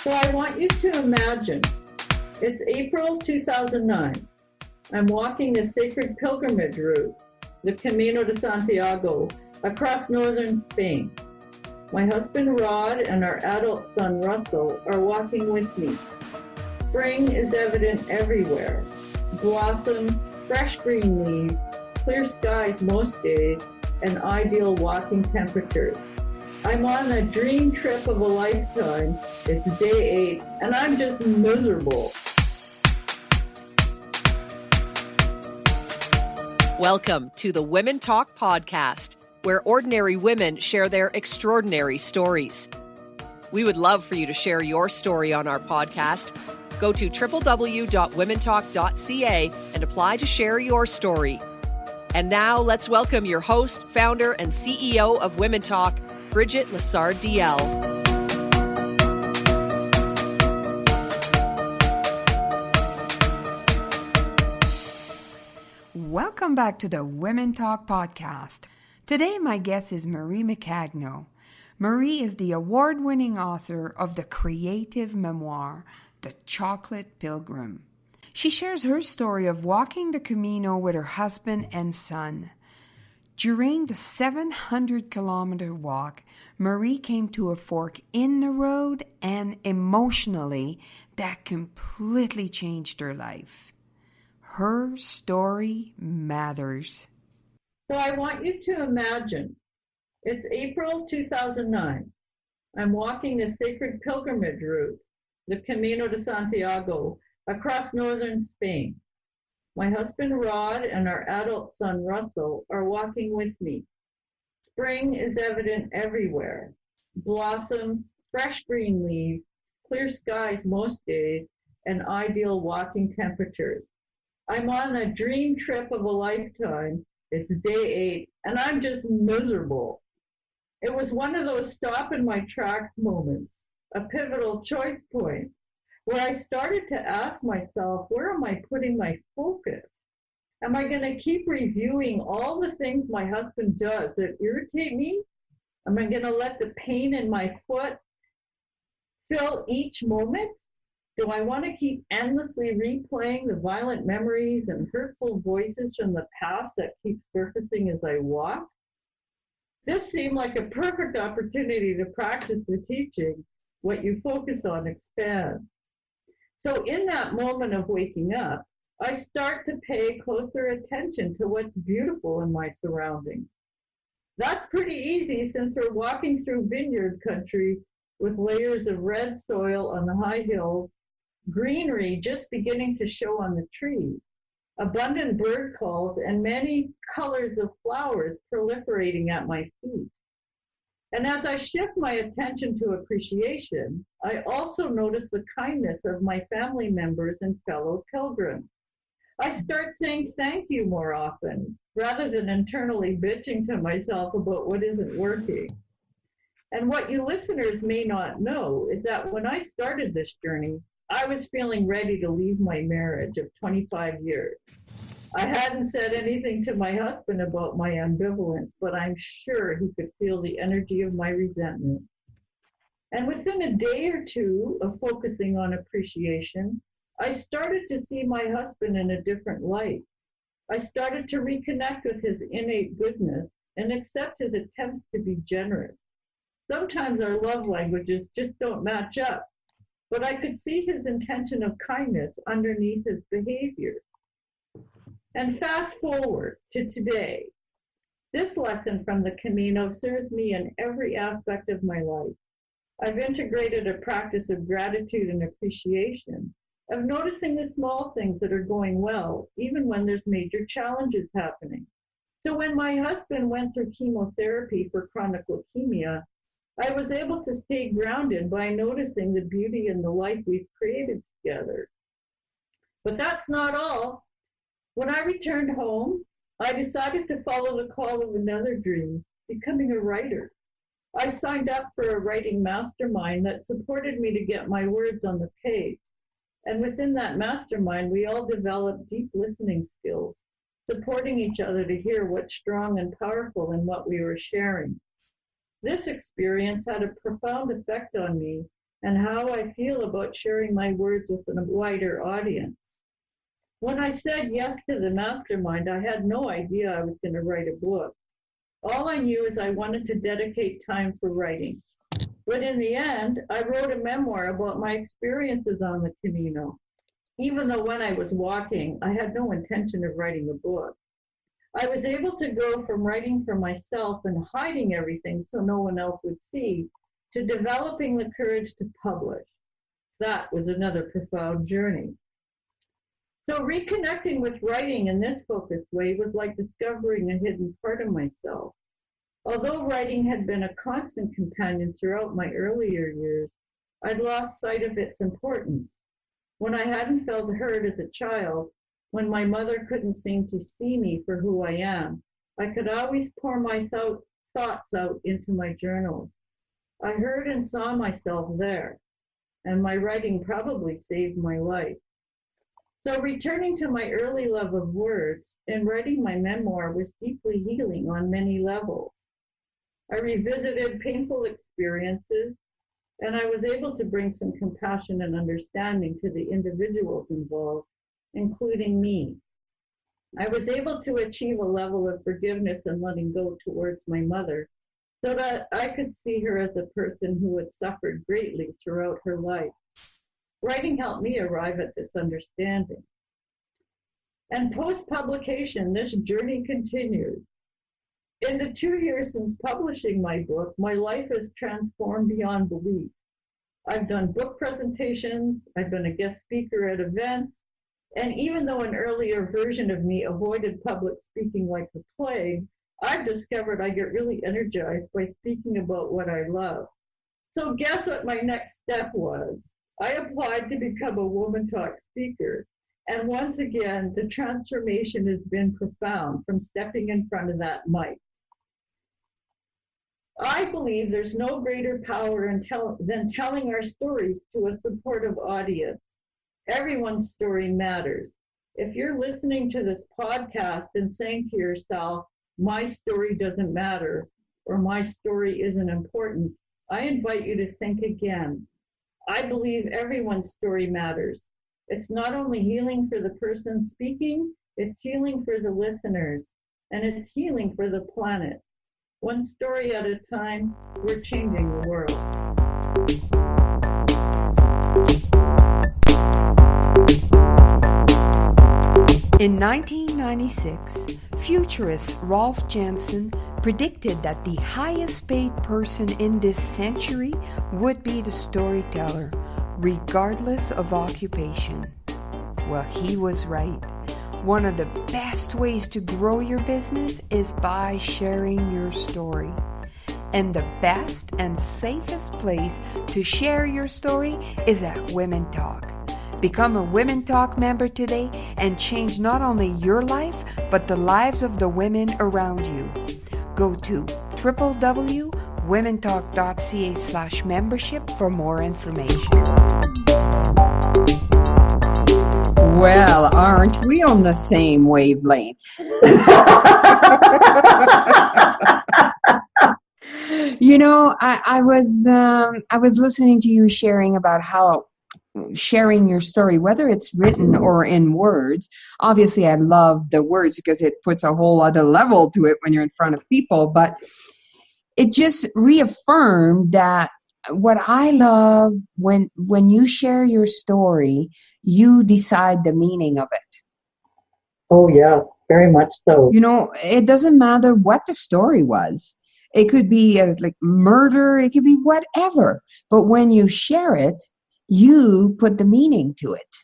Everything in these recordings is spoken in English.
So I want you to imagine, it's April 2009. I'm walking the sacred pilgrimage route, the Camino de Santiago, across northern Spain. My husband Rod and our adult son Russell are walking with me. Spring is evident everywhere. Blossom, fresh green leaves, clear skies most days, and ideal walking temperatures. I'm on a dream trip of a lifetime. It's day 8, and I'm just miserable. Welcome to the Women Talk podcast, where ordinary women share their extraordinary stories. We would love for you to share your story on our podcast. Go to www.womentalk.ca and apply to share your story. And now let's welcome your host, founder, and CEO of Women Talk, Brigitte Lessard-Deyell. Welcome back to the Women Talk podcast. Today my guest is Marie Maccagno. Marie is the award-winning author of the creative memoir, The Chocolate Pilgrim. She shares her story of walking the Camino with her husband and son. During the 700-kilometer walk, Marie came to a fork in the road, and emotionally, that completely changed her life. Her story matters. So I want you to imagine, it's April 2009. I'm walking the sacred pilgrimage route, the Camino de Santiago, across northern Spain. My husband Rod and our adult son Russell are walking with me. Spring is evident everywhere. Blossom, fresh green leaves, clear skies most days, and ideal walking temperatures. I'm on a dream trip of a lifetime. It's day 8, and I'm just miserable. It was one of those stop in my tracks moments, a pivotal choice point, where I started to ask myself, where am I putting my focus? Am I going to keep reviewing all the things my husband does that irritate me? Am I going to let the pain in my foot fill each moment? Do I want to keep endlessly replaying the violent memories and hurtful voices from the past that keep surfacing as I walk? This seemed like a perfect opportunity to practice the teaching, what you focus on expands. So in that moment of waking up, I start to pay closer attention to what's beautiful in my surroundings. That's pretty easy since we're walking through vineyard country with layers of red soil on the high hills, greenery just beginning to show on the trees, abundant bird calls, and many colors of flowers proliferating at my feet. And as I shift my attention to appreciation, I also notice the kindness of my family members and fellow pilgrims. I start saying thank you more often, rather than internally bitching to myself about what isn't working. And what you listeners may not know is that when I started this journey, I was feeling ready to leave my marriage of 25 years. I hadn't said anything to my husband about my ambivalence, but I'm sure he could feel the energy of my resentment. And within a day or two of focusing on appreciation, I started to see my husband in a different light. I started to reconnect with his innate goodness and accept his attempts to be generous. Sometimes our love languages just don't match up, but I could see his intention of kindness underneath his behavior. And fast forward to today. This lesson from the Camino serves me in every aspect of my life. I've integrated a practice of gratitude and appreciation, of noticing the small things that are going well, even when there's major challenges happening. So when my husband went through chemotherapy for chronic leukemia, I was able to stay grounded by noticing the beauty in the life we've created together. But that's not all. When I returned home, I decided to follow the call of another dream, becoming a writer. I signed up for a writing mastermind that supported me to get my words on the page. And within that mastermind, we all developed deep listening skills, supporting each other to hear what's strong and powerful in what we were sharing. This experience had a profound effect on me and how I feel about sharing my words with a wider audience. When I said yes to the mastermind, I had no idea I was going to write a book. All I knew is I wanted to dedicate time for writing. But in the end, I wrote a memoir about my experiences on the Camino. Even though when I was walking, I had no intention of writing a book. I was able to go from writing for myself and hiding everything so no one else would see, to developing the courage to publish. That was another profound journey. So reconnecting with writing in this focused way was like discovering a hidden part of myself. Although writing had been a constant companion throughout my earlier years, I'd lost sight of its importance. When I hadn't felt heard as a child, when my mother couldn't seem to see me for who I am, I could always pour my thoughts out into my journals. I heard and saw myself there, and my writing probably saved my life. So returning to my early love of words and writing my memoir was deeply healing on many levels. I revisited painful experiences, and I was able to bring some compassion and understanding to the individuals involved, including me. I was able to achieve a level of forgiveness and letting go towards my mother so that I could see her as a person who had suffered greatly throughout her life. Writing helped me arrive at this understanding. And post-publication, this journey continues. In the 2 years since publishing my book, my life has transformed beyond belief. I've done book presentations, I've been a guest speaker at events, and even though an earlier version of me avoided public speaking like the plague, I've discovered I get really energized by speaking about what I love. So guess what my next step was? I applied to become a Women Talk speaker. And once again, the transformation has been profound from stepping in front of that mic. I believe there's no greater power than telling our stories to a supportive audience. Everyone's story matters. If you're listening to this podcast and saying to yourself, my story doesn't matter, or my story isn't important, I invite you to think again. I believe everyone's story matters. It's not only healing for the person speaking, it's healing for the listeners, and it's healing for the planet. One story at a time, we're changing the world. In 1996, futurist Rolf Jensen predicted that the highest paid person in this century would be the storyteller, regardless of occupation. Well, he was right. One of the best ways to grow your business is by sharing your story. And the best and safest place to share your story is at Women Talk. Become a Women Talk member today and change not only your life, but the lives of the women around you. Go to www.womentalk.ca/membership for more information. Well, aren't we on the same wavelength? You know, I was listening to you sharing about how sharing your story, whether it's written or in words. Obviously, I love the words because it puts a whole other level to it when you're in front of people. But it just reaffirmed that what I love when you share your story, you decide the meaning of it. Oh, yeah, very much so. You know, it doesn't matter what the story was. It could be like murder. It could be whatever. But when you share it, you put the meaning to it.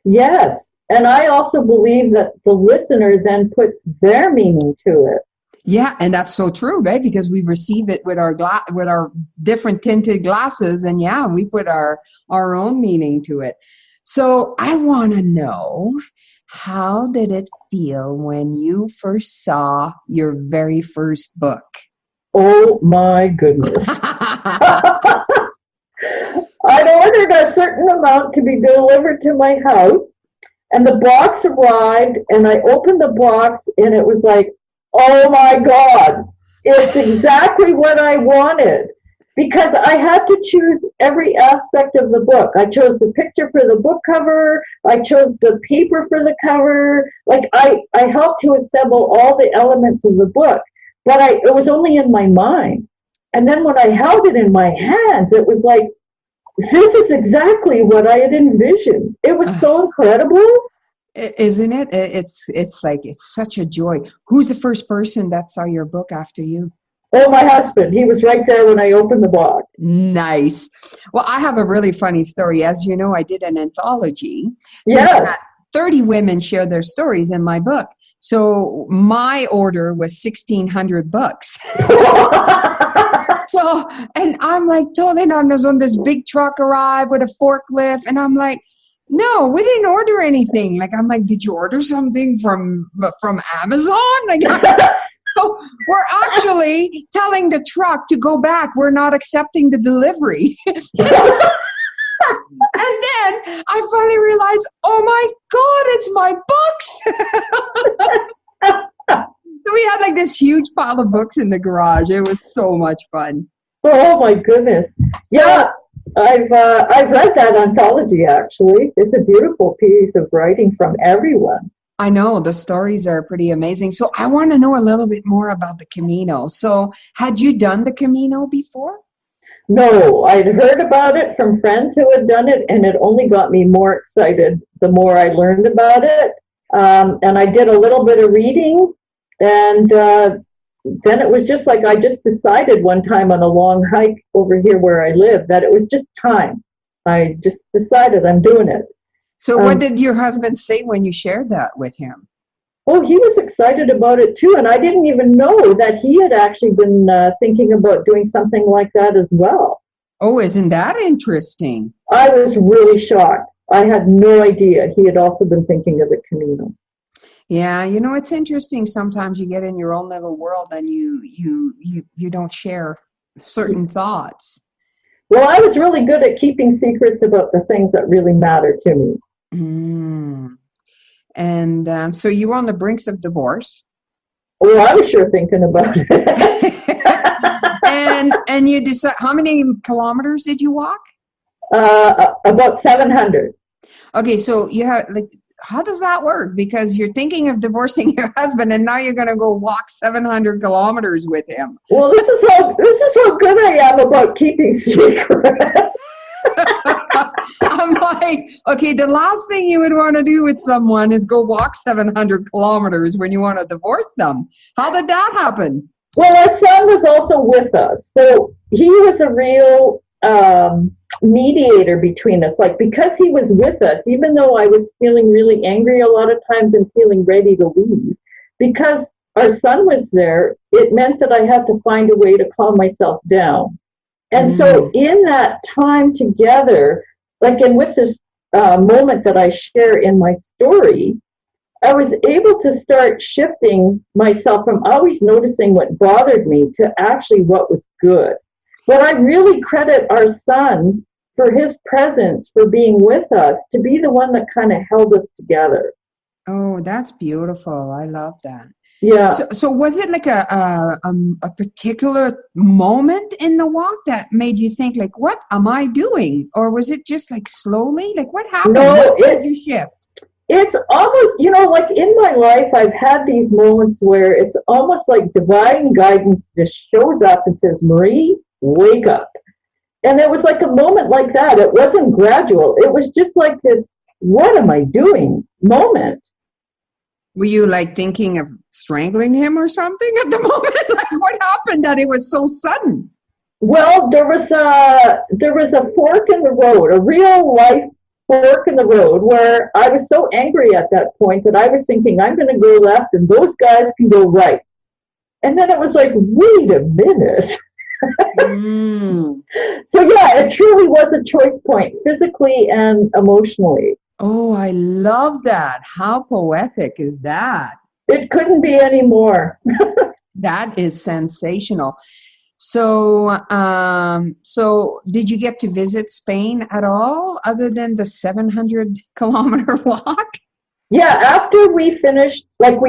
Yes. And I also believe that the listener then puts their meaning to it. Yeah, and that's so true, right? Because we receive it with our with our different tinted glasses, and yeah, we put our own meaning to it. So I want to know, how did it feel when you first saw your very first book? Oh my goodness. I'd ordered a certain amount to be delivered to my house, and the box arrived, and I opened the box, and it was like, oh my God, it's exactly what I wanted. because I had to choose every aspect of the book. I chose the picture for the book cover. I chose the paper for the cover. Like I helped to assemble all the elements of the book, but it was only in my mind. And then when I held it in my hands, it was like, this is exactly what I had envisioned. It was so incredible. Isn't it? It's like, it's such a joy. Who's the first person that saw your book after you? Oh, my husband. He was right there when I opened the box. Nice. Well, I have a really funny story. As you know, I did an anthology. So yes. 30 women shared their stories in my book. So my order was 1,600 books. So, and I'm like, totally not, on this big truck arrived with a forklift. And I'm like, no, we didn't order anything. Like, I'm like, did you order something from Amazon? Like, so we're actually telling the truck to go back. We're not accepting the delivery. And then I finally realized, oh my God, it's my books. So we had like this huge pile of books in the garage. It was so much fun. Oh my goodness. Yeah, I've read that anthology actually. It's a beautiful piece of writing from everyone. I know, the stories are pretty amazing. So I want to know a little bit more about the Camino. So had you done the Camino before? No, I'd heard about it from friends who had done it, and it only got me more excited the more I learned about it. And I did a little bit of reading, and then it was just like I just decided one time on a long hike over here where I live that it was just time. I just decided I'm doing it. So what did your husband say when you shared that with him? Oh, he was excited about it too, and I didn't even know that he had actually been thinking about doing something like that as well. Oh, isn't that interesting? I was really shocked. I had no idea he had also been thinking of the Camino. Yeah, you know, it's interesting. Sometimes you get in your own little world and you don't share certain thoughts. Well, I was really good at keeping secrets about the things that really matter to me. And so you were on the brinks of divorce. Well, I was sure thinking about it. and you decide, how many kilometers did you walk? About 700. Okay, so you have, like, how does that work? Because you're thinking of divorcing your husband, and now you're going to go walk 700 kilometers with him. Well, this is how good I am about keeping secrets. I'm like, okay, the last thing you would want to do with someone is go walk 700 kilometers when you want to divorce them. How did that happen? Well, our son was also with us, so he was a real mediator between us. Like, because he was with us, even though I was feeling really angry a lot of times and feeling ready to leave, because our son was there, it meant that I had to find a way to calm myself down. And so in that time together, like, and with this moment that I share in my story, I was able to start shifting myself from always noticing what bothered me to actually what was good. But I really credit our son for his presence, for being with us, to be the one that kind of held us together. Oh, that's beautiful. I love that. Yeah. So was it like a particular moment in the walk that made you think, like, what am I doing? Or was it just like slowly? Like, what happened? No, what did you shift? It's almost, like in my life, I've had these moments where it's almost like divine guidance just shows up and says, Marie, wake up. And it was like a moment like that. It wasn't gradual. It was just like this, what am I doing moment. Were you like thinking of strangling him or something at the moment? Like, what happened that it was so sudden? Well, there was a fork in the road, a real life fork in the road, where I was so angry at that point that I was thinking, I'm going to go left and those guys can go right. And then it was like, wait a minute. So yeah, it truly was a choice point, physically and emotionally. Oh, I love that. How poetic is that? It couldn't be any more. That is sensational. So, so did you get to visit Spain at all, other than the 700-kilometer walk? Yeah, after we finished, like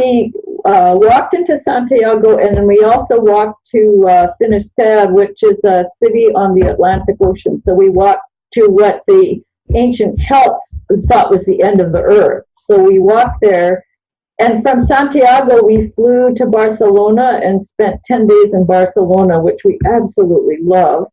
walked into Santiago, and then we also walked to Finisterre, which is a city on the Atlantic Ocean. So we walked to what the ancient Celts thought was the end of the earth. So we walked there, and from Santiago we flew to Barcelona and spent 10 days in Barcelona, which we absolutely loved.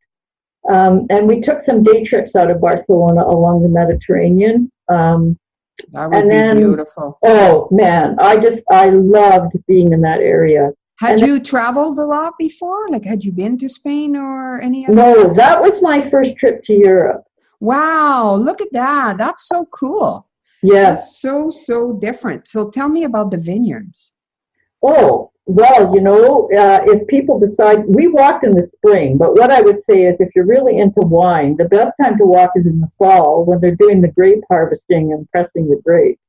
And we took some day trips out of Barcelona along the Mediterranean. That would be beautiful. Oh man, I loved being in that area. Had you traveled a lot before? Like, had you been to Spain or any other? No, that was my first trip to Europe. Wow, look at that. That's so cool. Yes. That's so different. So tell me about the vineyards. Oh, well, if people decide, we walked in the spring, but what I would say is if you're really into wine, the best time to walk is in the fall when they're doing the grape harvesting and pressing the grapes.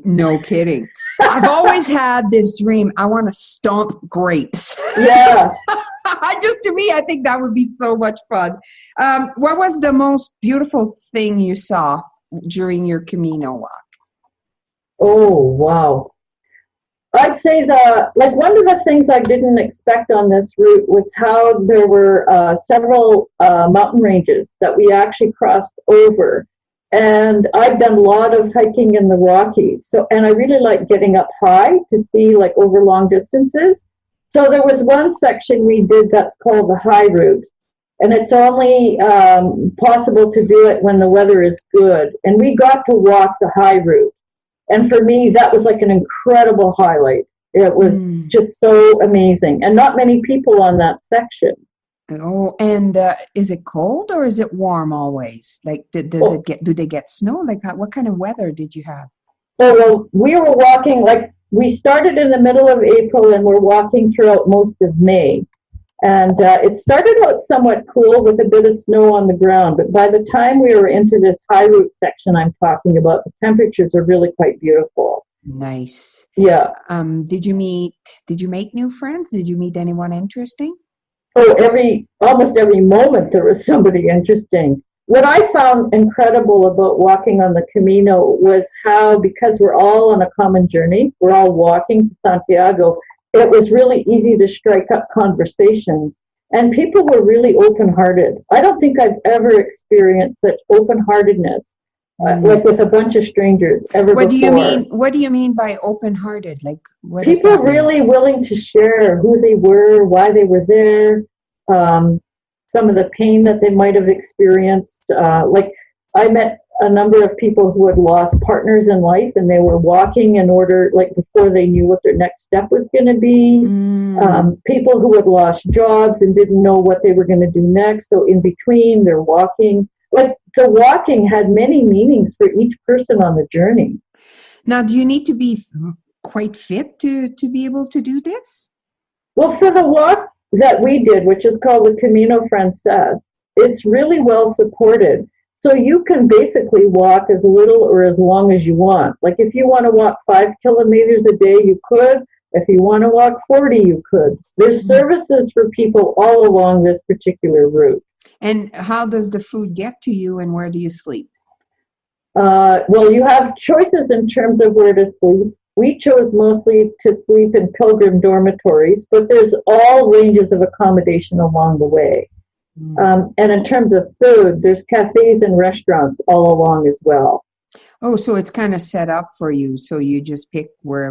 No kidding. I've always had this dream. I want to stomp grapes. Yeah. To me, I think that would be so much fun. What was the most beautiful thing you saw during your Camino walk? Oh, wow. I'd say one of the things I didn't expect on this route was how there were several mountain ranges that we actually crossed over. And I've done a lot of hiking in the Rockies. And I really like getting up high to see like over long distances. So there was one section we did that's called the high route. And it's only possible to do it when the weather is good. And we got to walk the high route. And for me, that was like an incredible highlight. It was just so amazing. And not many people on that section. Oh, and is it cold or is it warm always? Like, do they get snow? Like, what kind of weather did you have? Oh, well, we were walking, we started in the middle of April and we're walking throughout most of May. And it started out somewhat cool with a bit of snow on the ground. But by the time we were into this high route section I'm talking about, the temperatures are really quite beautiful. Nice. Yeah. Did you make new friends? Did you meet anyone interesting? Oh, almost every moment there was somebody interesting. What I found incredible about walking on the Camino was how, because we're all on a common journey, we're all walking to Santiago, it was really easy to strike up conversations. And people were really open-hearted. I don't think I've ever experienced such open-heartedness, like with a bunch of strangers ever before. What do you mean by open-hearted? Like, what people really willing to share who they were, why they were there, some of the pain that they might have experienced. Like, I met a number of people who had lost partners in life, and they were walking in order, like, before they knew what their next step was going to be. People who had lost jobs and didn't know what they were going to do next. So in between, they're walking. Like, the walking had many meanings for each person on the journey. Now, do you need to be quite fit to be able to do this? Well, for the walk that we did, which is called the Camino Francés, it's really well supported. So you can basically walk as little or as long as you want. Like, if you want to walk 5 kilometers a day, you could. If you want to walk 40, you could. There's services for people all along this particular route. And how does the food get to you, and where do you sleep? Well, you have choices in terms of where to sleep. We chose mostly to sleep in pilgrim dormitories, but there's all ranges of accommodation along the way. And in terms of food, there's cafes and restaurants all along as well. Oh, so it's kind of set up for you. So you just pick what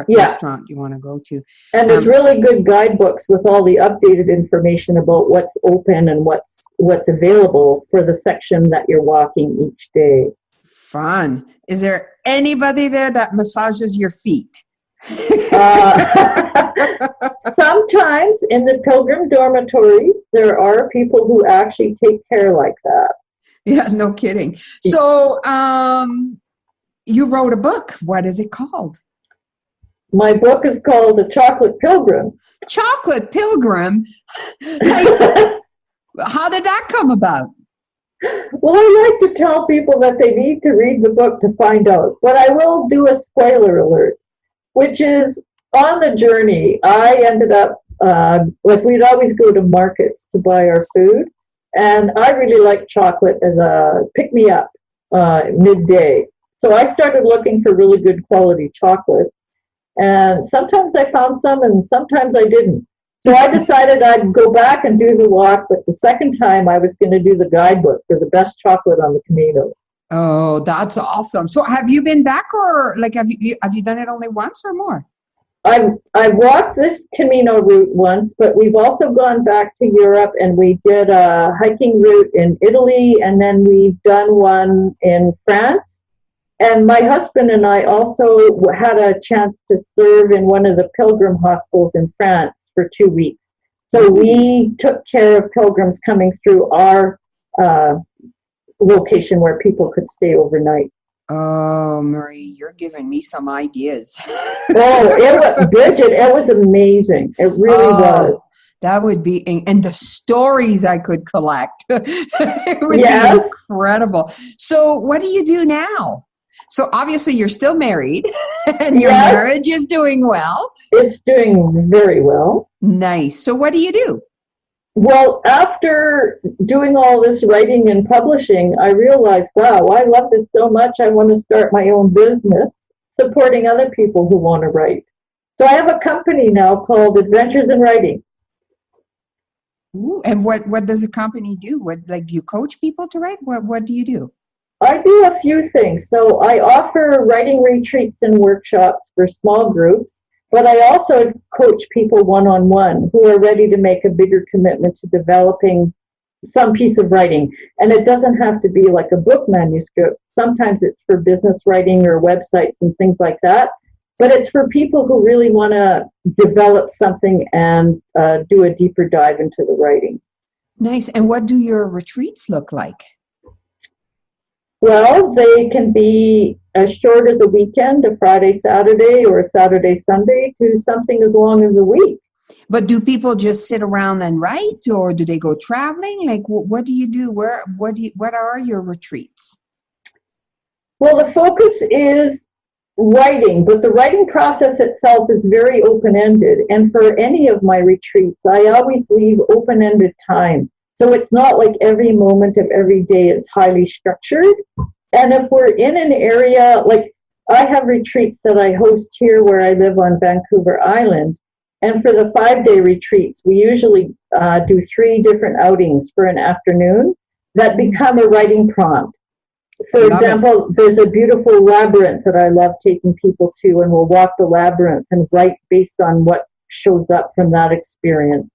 restaurant you want to go to. And there's really good guidebooks with all the updated information about what's open and what's available for the section that you're walking each day. Fun. Is there anybody there that massages your feet? Sometimes in the pilgrim dormitories, there are people who actually take care like that. Yeah, no kidding. So you wrote a book. What is it called? My book is called The Chocolate Pilgrim. Chocolate Pilgrim? How did that come about? Well, I like to tell people that they need to read the book to find out. But I will do a spoiler alert, which is on the journey, I ended up, we'd always go to markets to buy our food. And I really like chocolate as a pick-me-up midday. So I started looking for really good quality chocolate. And sometimes I found some and sometimes I didn't. So I decided I'd go back and do the walk, but the second time I was going to do the guidebook for the best chocolate on the Camino. Oh, that's awesome. So have you been back, or like have you done it only once or more? I've walked this Camino route once, but we've also gone back to Europe and we did a hiking route in Italy, and then we've done one in France. And my husband and I also had a chance to serve in one of the pilgrim hostels in France for 2 weeks. So we took care of pilgrims coming through our location where people could stay overnight. Oh, Marie, you're giving me some ideas. Bridget, it was amazing. It really was. That would be, and the stories I could collect. It would Yes. be incredible. So what do you do now? So obviously you're still married and your Yes. marriage is doing well. It's doing very well. Nice. So what do you do? Well, after doing all this writing and publishing, I realized, wow, I love this so much. I want to start my own business supporting other people who want to write. So I have a company now called Adventures in Writing. Ooh, and what does a company do? What, like, you coach people to write? What do you do? I do a few things. So I offer writing retreats and workshops for small groups, but I also coach people one-on-one who are ready to make a bigger commitment to developing some piece of writing. And it doesn't have to be like a book manuscript. Sometimes it's for business writing or websites and things like that. But it's for people who really want to develop something and do a deeper dive into the writing. Nice. And what do your retreats look like? Well, they can be as short as a weekend, a Friday, Saturday, or a Saturday, Sunday, to something as long as a week. But do people just sit around and write, or do they go traveling? Like, what do you do? What are your retreats? Well, the focus is writing, but the writing process itself is very open-ended. And for any of my retreats, I always leave open-ended time. So it's not like every moment of every day is highly structured. And if we're in an area, like I have retreats that I host here where I live on Vancouver Island. And for the 5-day retreats, we usually do 3 different outings for an afternoon that become a writing prompt. For example, there's a beautiful labyrinth that I love taking people to, and we'll walk the labyrinth and write based on what shows up from that experience.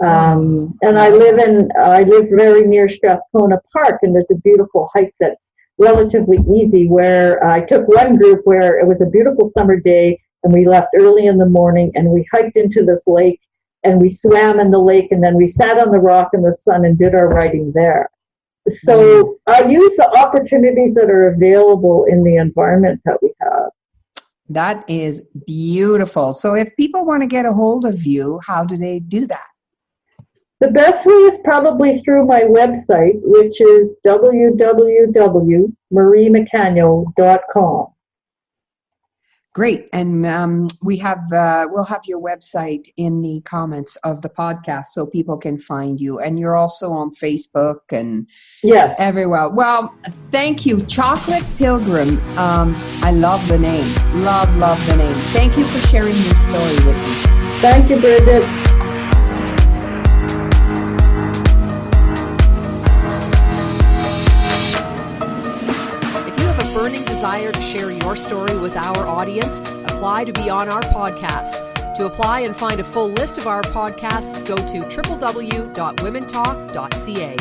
And I live very near Strathcona Park, and there's a beautiful hike that's relatively easy where I took one group where it was a beautiful summer day and we left early in the morning and we hiked into this lake and we swam in the lake and then we sat on the rock in the sun and did our writing there. So I use the opportunities that are available in the environment that we have. That is beautiful. So if people want to get a hold of you, how do they do that? The best way is probably through my website, which is www.mariemaccagno.com. Great. And we'll have your website in the comments of the podcast so people can find you. And you're also on Facebook and yes, everywhere. Well, thank you. Chocolate Pilgrim. I love the name. Love the name. Thank you for sharing your story with me. Thank you, Bridget. Burning desire to share your story with our audience, apply to be on our podcast. To apply and find a full list of our podcasts, go to www.womentalk.ca.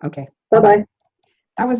Okay. Bye-bye. That was